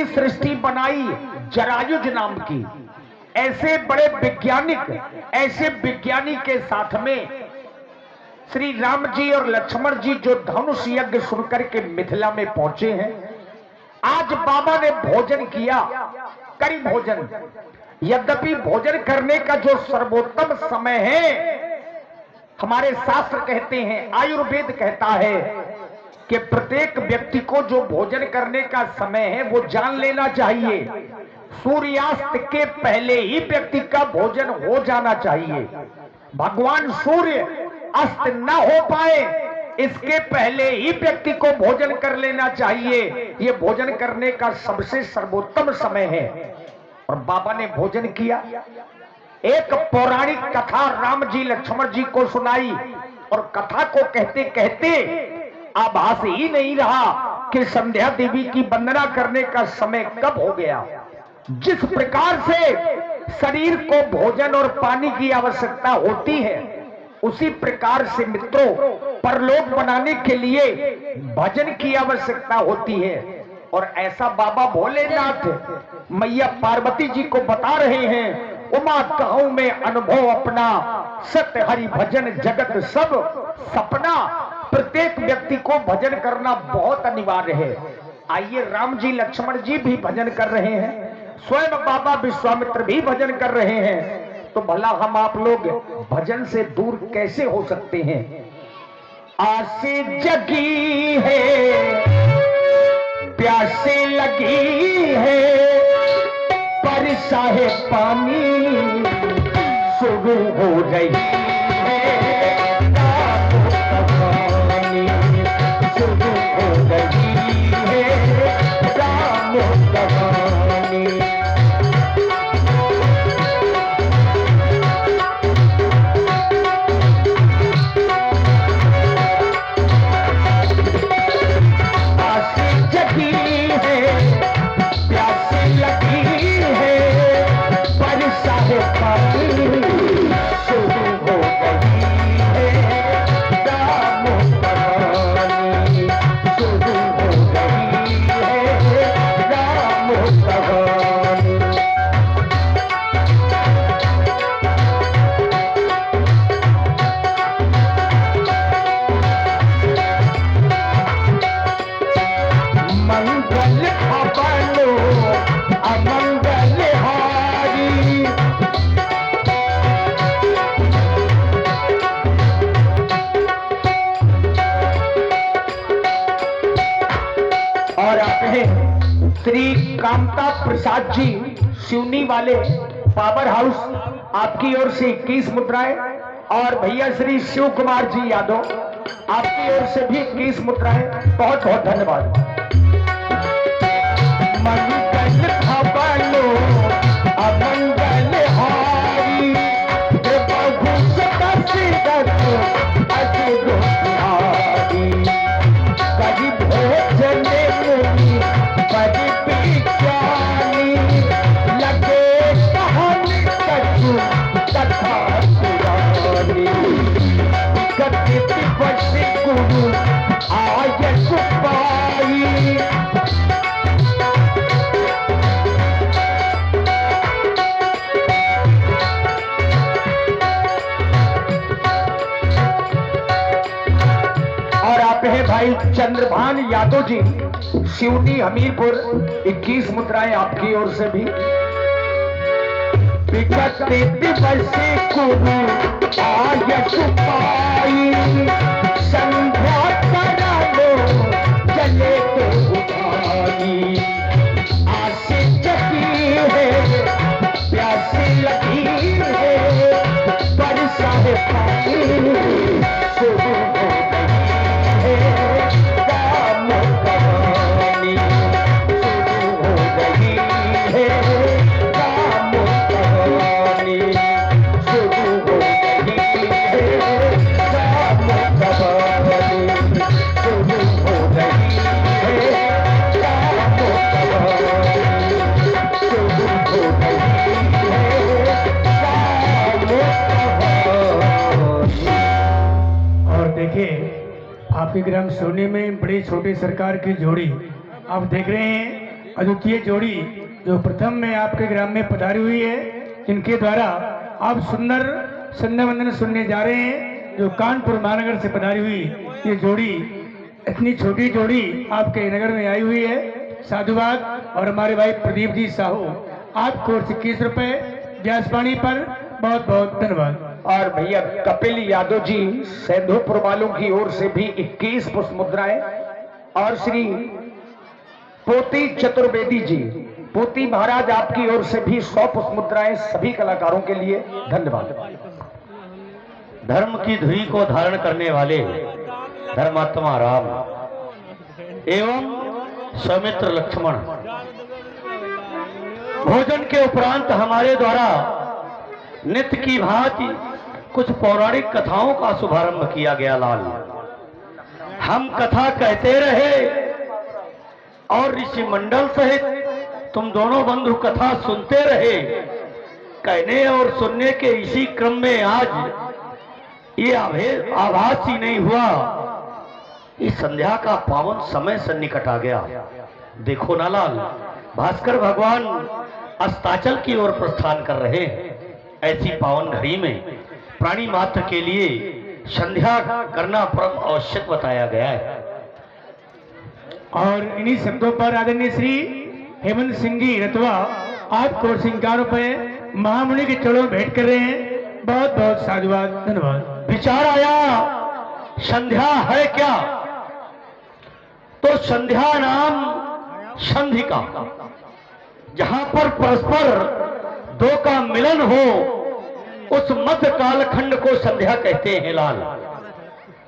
सृष्टि बनाई जरायुज नाम की। ऐसे बड़े वैज्ञानिक, ऐसे विज्ञानी के साथ में श्री राम जी और लक्ष्मण जी जो धनुष यज्ञ सुनकर के मिथिला में पहुंचे हैं। आज बाबा ने भोजन किया, करी भोजन। यद्यपि भोजन करने का जो सर्वोत्तम समय है, हमारे शास्त्र कहते हैं, आयुर्वेद कहता है कि प्रत्येक व्यक्ति को जो भोजन करने का समय है वो जान लेना चाहिए। सूर्यास्त के पहले ही व्यक्ति का भोजन हो जाना चाहिए। भगवान सूर्य अस्त न हो पाए इसके पहले ही व्यक्ति को भोजन कर लेना चाहिए। ये भोजन करने का सबसे सर्वोत्तम समय है। और बाबा ने भोजन किया। एक पौराणिक कथा राम जी लक्ष्मण जी को सुनाई और कथा को कहते कहते आभास ही नहीं रहा कि संध्या देवी की वंदना करने का समय कब हो गया। जिस प्रकार से शरीर को भोजन और पानी की आवश्यकता होती है, उसी प्रकार से मित्रों परलोक बनाने के लिए भजन की आवश्यकता होती है। और ऐसा बाबा भोलेनाथ मैया पार्वती जी को बता रहे हैं, उमा कहूं में अनुभव अपना, सत्य हरि भजन जगत सब सपना। प्रत्येक व्यक्ति को भजन करना बहुत अनिवार्य है। आइए, राम जी लक्ष्मण जी भी भजन कर रहे हैं, स्वयं बाबा विश्वामित्र भी भजन कर रहे हैं, तो भला हम आप लोग भजन से दूर कैसे हो सकते हैं। आसे जगी है, प्यासे लगी है, बरसा है पानी शुरू हो गई है, शुरू हो गई है राम कहानी। श्री कामता प्रसाद जी सिवनी वाले पावर हाउस, आपकी ओर से 21 मुद्राएं। और भैया श्री शिव कुमार जी यादव, आपकी ओर से भी 21 मुद्राएं। बहुत बहुत धन्यवाद। मंगल भवनो अमंगल हारी, प्रभु सतसिदत अति दुखहारी, कभी भोजन मुनि बड़ी विज्ञानी, लगे कहानी कछु कथा पुरानी, गति दिवस गुरु आयस पाई। और आप हैं भाई चंद्रभान यादव जी, सिवनी हमीरपुर, 21 मुद्राएं आपकी ओर से भी। विगते दिवस गुरु आयस पाई, संध्या करा लो चले तो उठाई। आसे जगी है, प्यासे लगी है, बरसा है पानी शुरू हो गई है राम कहानी, शुरू हो गई है राम कहानी, शुरू हो गई है राम कहानी, शुरू हो गई है राम कहानी, शुरू हो गई है राम कहानी। और देखिए, आपके ग्राम सोनी में बड़ी छोटी सरकार की जोड़ी आप देख रहे हैं। अद्वितीय जोड़ी जो प्रथम में आपके ग्राम में पधारी हुई है, इनके द्वारा आप सुंदर संध्या वंदन सुनने जा रहे हैं। जो कानपुर महानगर से पधारी हुई ये जोड़ी, इतनी छोटी जोड़ी आपके नगर में आई हुई है, साधुवाद। और हमारे भाई प्रदीप जी साहू आपको 21 रुपए व्यासपाणी पर बहुत बहुत धन्यवाद। और भैया कपिल यादव जी सैधोपुर वालों की ओर से भी 21 पुष्प मुद्राएं, और श्री पोती चतुर्वेदी जी पोती महाराज आपकी ओर से भी 100 पुष्प मुद्राएं सभी कलाकारों के लिए धन्यवाद। धर्म की धुरी को धारण करने वाले धर्मात्मा राम एवं सौमित्र लक्ष्मण, भोजन के उपरांत हमारे द्वारा नित्य की भांति कुछ पौराणिक कथाओं का शुभारंभ किया गया। लाल, हम कथा कहते रहे और ऋषि मंडल सहित तुम दोनों बंधु कथा सुनते रहे। कहने और सुनने के इसी क्रम में आज ये आभास ही नहीं हुआ, इस संध्या का पावन समय सन्निकट आ गया। देखो ना लाल, भास्कर भगवान अस्ताचल की ओर प्रस्थान कर रहे हैं। ऐसी पावन घड़ी में प्राणी मात्र के लिए संध्या करना परम आवश्यक बताया गया है। और इन्हीं शब्दों पर आदरणीय श्री हेमंत सिंह जी रतवा आपको सिंगार रुपए महामुनि के चरणों में भेंट कर रहे हैं। बहुत बहुत साधुवाद, धन्यवाद। विचार आया संध्या है क्या, तो संध्या नाम संधि का, जहां पर परस्पर दो का मिलन हो उस मध्य कालखंड को संध्या कहते हैं लाल।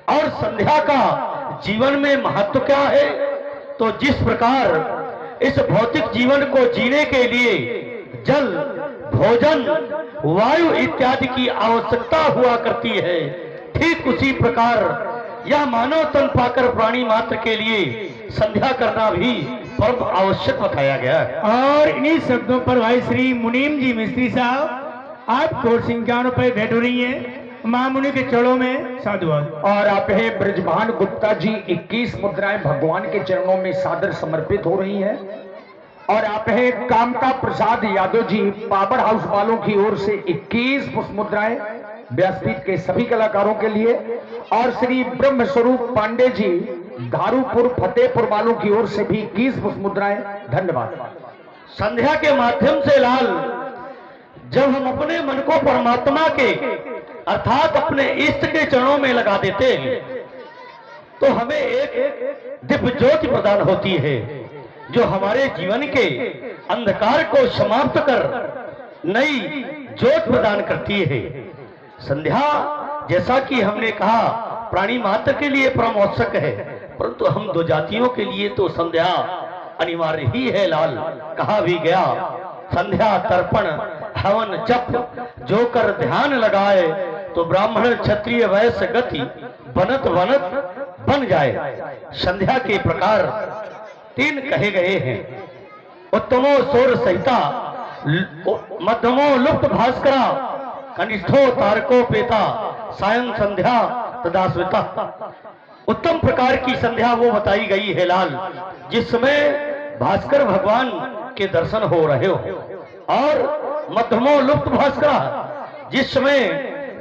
और संध्या का जीवन में महत्व क्या है, तो जिस प्रकार इस भौतिक जीवन को जीने के लिए जल, भोजन, वायु इत्यादि की आवश्यकता हुआ करती है, ठीक उसी प्रकार यह मानव तन पाकर प्राणी मात्र के लिए संध्या करना भी परम आवश्यक बताया गया है। और इन्हीं शब्दों पर भाई श्री मुनीम जी मिस्त्री साहब आपको सिंगारों पर भेंट हो रही है, महामुनि के चरणों में साधुवाद। और आप है ब्रजभान गुप्ता जी 21 मुद्राएं भगवान के चरणों में सादर समर्पित हो रही हैं। और आप है कामका प्रसाद यादव जी पावर हाउस वालों की ओर से 21 पुष्प मुद्राएं व्यासपीठ के सभी कलाकारों के लिए। और श्री ब्रह्म स्वरूप पांडे जी धारूपुर फतेहपुर वालों की ओर से भी 21 पुष्प मुद्राएं धन्यवाद। संध्या के माध्यम से लाल, जब हम अपने मन को परमात्मा के अर्थात अपने इष्ट के चरणों में लगा देते हैं, तो हमें एक दिव्य ज्योति प्रदान होती है, जो हमारे जीवन के अंधकार को समाप्त कर नई ज्योति प्रदान करती है। संध्या जैसा कि हमने कहा प्राणी मात्र के लिए परम आवश्यक है, परंतु हम दो जातियों के लिए तो संध्या अनिवार्य ही है लाल। कहा भी गया, संध्या तर्पण हवन जप जो कर ध्यान लगाए, तो ब्राह्मण क्षत्रिय वैश्य गति बनत बनत बन जाए। संध्या के प्रकार 3 कहे गए हैं, उत्तमो सौर सहिता, मध्यमो लुप्त भास्करा, कनिष्ठो तारको पेता, सायं संध्या तदास्विता। उत्तम प्रकार की संध्या वो बताई गई है लाल, जिसमें भास्कर भगवान के दर्शन हो रहे हो। और मध्यमो लुप्त भास्करा, जिस समय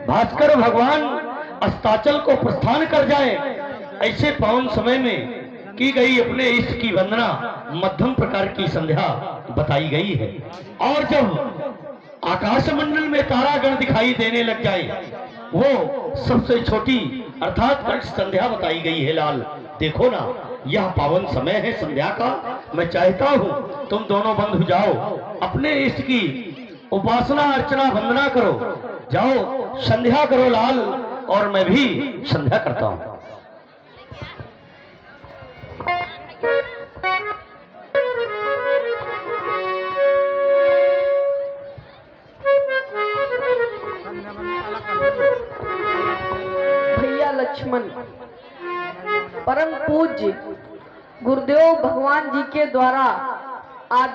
भास्कर भगवान अस्ताचल को प्रस्थान कर जाए, ऐसे पावन समय में की गई अपने इष्ट की वंदना मध्यम प्रकार की संध्या बताई गई है। और जब आकाश मंडल में तारागण दिखाई देने लग जाए, वो सबसे छोटी अर्थात कनिष्ठ संध्या बताई गई है लाल। देखो ना, यह पावन समय है संध्या का। मैं चाहता हूं तुम दोनों बंधु जाओ, अपने इष्ट की उपासना अर्चना वंदना करो, जाओ संध्या करो लाल। और मैं भी संध्या करता हूं। भैया लक्ष्मण परम पूज्य गुरुदेव भगवान जी के द्वारा आदेश